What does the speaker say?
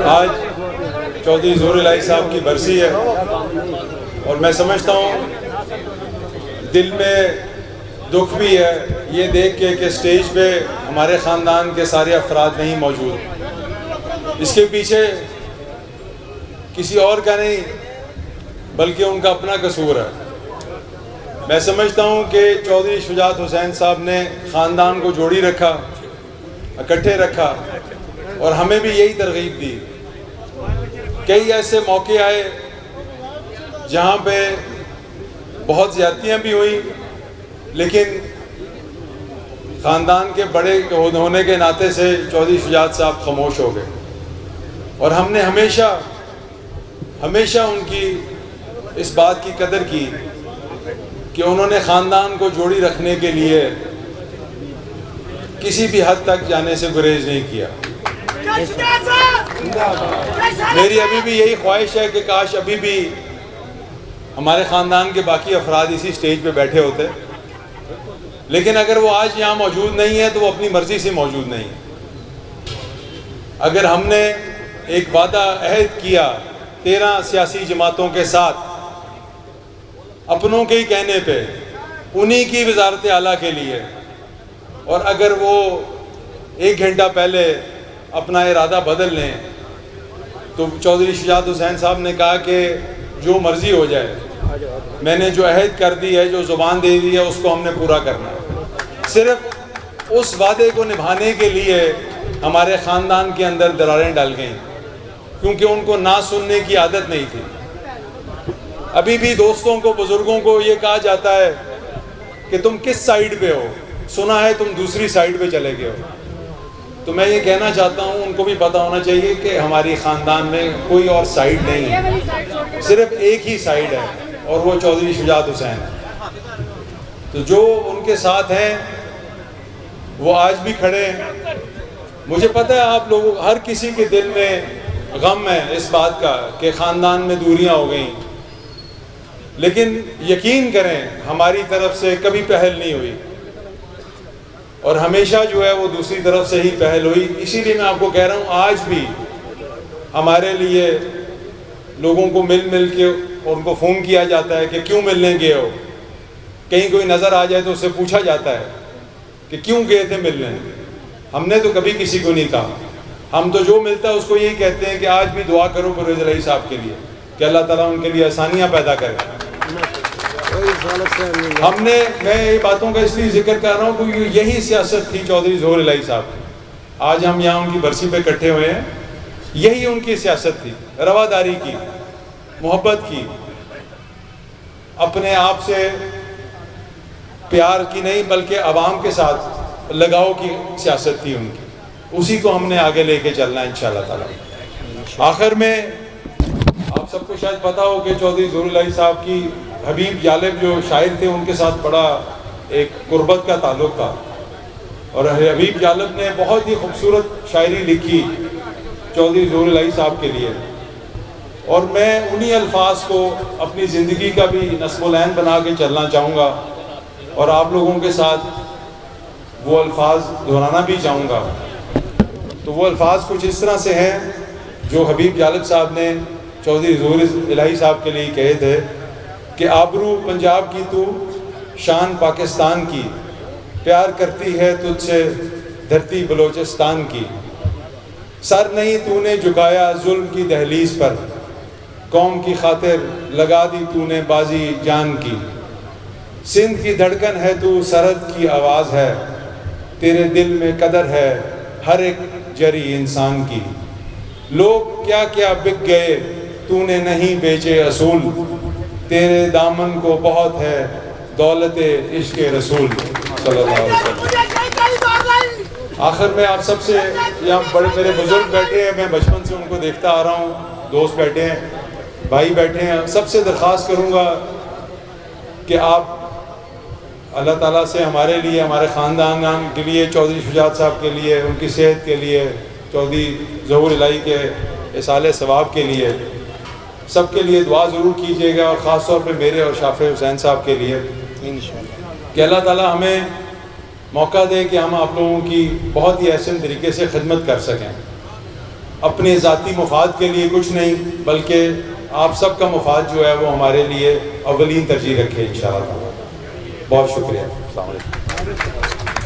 آج چودھری ظہور الہی صاحب کی برسی ہے اور میں سمجھتا ہوں دل میں دکھ بھی ہے یہ دیکھ کے کہ اسٹیج پہ ہمارے خاندان کے سارے افراد نہیں موجود. اس کے پیچھے کسی اور کا نہیں بلکہ ان کا اپنا قصور ہے. میں سمجھتا ہوں کہ چودھری شجاعت حسین صاحب نے خاندان کو جوڑی رکھا, اکٹھے رکھا اور ہمیں بھی یہی ترغیب دی. کئی ایسے موقع آئے جہاں پہ بہت زیادتیاں بھی ہوئیں لیکن خاندان کے بڑے ہونے کے ناطے سے چودھری شجاعت صاحب خاموش ہو گئے اور ہم نے ہمیشہ ان کی اس بات کی قدر کی کہ انہوں نے خاندان کو جوڑی رکھنے کے لیے کسی بھی حد تک جانے سے گریز نہیں کیا. میری ابھی بھی یہی خواہش ہے کہ کاش ابھی بھی ہمارے خاندان کے باقی افراد اسی سٹیج پہ بیٹھے ہوتے, لیکن اگر وہ آج یہاں موجود نہیں ہے تو وہ اپنی مرضی سے موجود نہیں ہے. اگر ہم نے ایک وعدہ عہد کیا 13 سیاسی جماعتوں کے ساتھ اپنوں کے ہی کہنے پہ انہی کی وزارت اعلیٰ کے لیے, اور اگر وہ 1 گھنٹہ پہلے اپنا ارادہ بدل لیں تو چودھری شجاعت حسین صاحب نے کہا کہ جو مرضی ہو جائے, میں نے جو عہد کر دی ہے, جو زبان دے دی ہے, اس کو ہم نے پورا کرنا ہے. صرف اس وعدے کو نبھانے کے لیے ہمارے خاندان کے اندر دراریں ڈال گئیں کیونکہ ان کو نہ سننے کی عادت نہیں تھی. ابھی بھی دوستوں کو, بزرگوں کو یہ کہا جاتا ہے کہ تم کس سائیڈ پہ ہو, سنا ہے تم دوسری سائیڈ پہ چلے گئے ہو. تو میں یہ کہنا چاہتا ہوں ان کو بھی پتہ ہونا چاہیے کہ ہماری خاندان میں کوئی اور سائیڈ نہیں ہے, صرف ایک ہی سائیڈ ہے اور وہ چودھری شجاعت حسین ہے. تو جو ان کے ساتھ ہیں وہ آج بھی کھڑے ہیں. مجھے پتہ ہے آپ لوگوں, ہر کسی کے دل میں غم ہے اس بات کا کہ خاندان میں دوریاں ہو گئیں, لیکن یقین کریں ہماری طرف سے کبھی پہل نہیں ہوئی اور ہمیشہ جو ہے وہ دوسری طرف سے ہی پہل ہوئی. اسی لیے میں آپ کو کہہ رہا ہوں آج بھی ہمارے لیے لوگوں کو مل کے ان کو فون کیا جاتا ہے کہ کیوں ملنے گئے ہو. کہیں کوئی نظر آ جائے تو اس سے پوچھا جاتا ہے کہ کیوں گئے تھے ملنے. ہم نے تو کبھی کسی کو نہیں کہا, ہم تو جو ملتا ہے اس کو یہی کہتے ہیں کہ آج بھی دعا کرو پرویز الہی صاحب کے لیے کہ اللہ تعالیٰ ان کے لیے آسانیاں پیدا کرے. میں یہ باتوں کا اس لیے ذکر کر رہا ہوں کیونکہ یہی سیاست تھی چودھری ظہور الہی صاحب کی. آج ہم یہاں ان کی برسی پہ اکٹھے ہوئے ہیں, یہی ان کی سیاست تھی, رواداری کی, محبت کی, اپنے آپ سے پیار کی نہیں بلکہ عوام کے ساتھ لگاؤ کی سیاست تھی ان کی. اسی کو ہم نے آگے لے کے چلنا ہے انشاءاللہ تعالیٰ. آخر میں آپ سب کو شاید پتا ہو کہ چودھری ظہور الہی صاحب کی حبیب جالب جو شاعر تھے ان کے ساتھ بڑا ایک قربت کا تعلق تھا اور حبیب جالب نے بہت ہی خوبصورت شاعری لکھی چودھری ظہور الہی صاحب کے لیے, اور میں انہی الفاظ کو اپنی زندگی کا بھی نصب العین بنا کے چلنا چاہوں گا اور آپ لوگوں کے ساتھ وہ الفاظ دہرانا بھی چاہوں گا. تو وہ الفاظ کچھ اس طرح سے ہیں جو حبیب جالب صاحب نے چودھری ظہور الہی صاحب کے لیے کہے تھے کہ آبرو پنجاب کی تو, شان پاکستان کی, پیار کرتی ہے تجھ سے دھرتی بلوچستان کی. سر نہیں تو نے جھکایا ظلم کی دہلیز پر, قوم کی خاطر لگا دی تو نے بازی جان کی. سندھ کی دھڑکن ہے تو, سرحد کی آواز ہے, تیرے دل میں قدر ہے ہر ایک جری انسان کی. لوگ کیا کیا بک گئے تو نے نہیں بیچے اصول, تیرے دامن کو بہت ہے دولت عشق رسول صلی اللہ علیہ وسلم. آخر میں آپ سب سے, یہاں بڑے میرے بزرگ بیٹھے ہیں, میں بچپن سے ان کو دیکھتا آ رہا ہوں, دوست بیٹھے ہیں, بھائی بیٹھے ہیں, سب سے درخواست کروں گا کہ آپ اللہ تعالیٰ سے ہمارے لیے, ہمارے خاندان کے لیے, چودھری شجاعت صاحب کے لیے, ان کی صحت کے لیے, چودھری ظہور الہی کے اصالِ ثواب کے لیے, سب کے لیے دعا ضرور کیجیے گا, اور خاص طور پہ میرے اور شافع حسین صاحب کے لیے کہ اللہ تعالیٰ ہمیں موقع دے کہ ہم آپ لوگوں کی بہت ہی احسن طریقے سے خدمت کر سکیں، اپنے ذاتی مفاد کے لیے کچھ نہیں بلکہ آپ سب کا مفاد جو ہے وہ ہمارے لیے اولین ترجیح رکھے انشاءاللہ۔ بہت شکریہ، السلام علیکم۔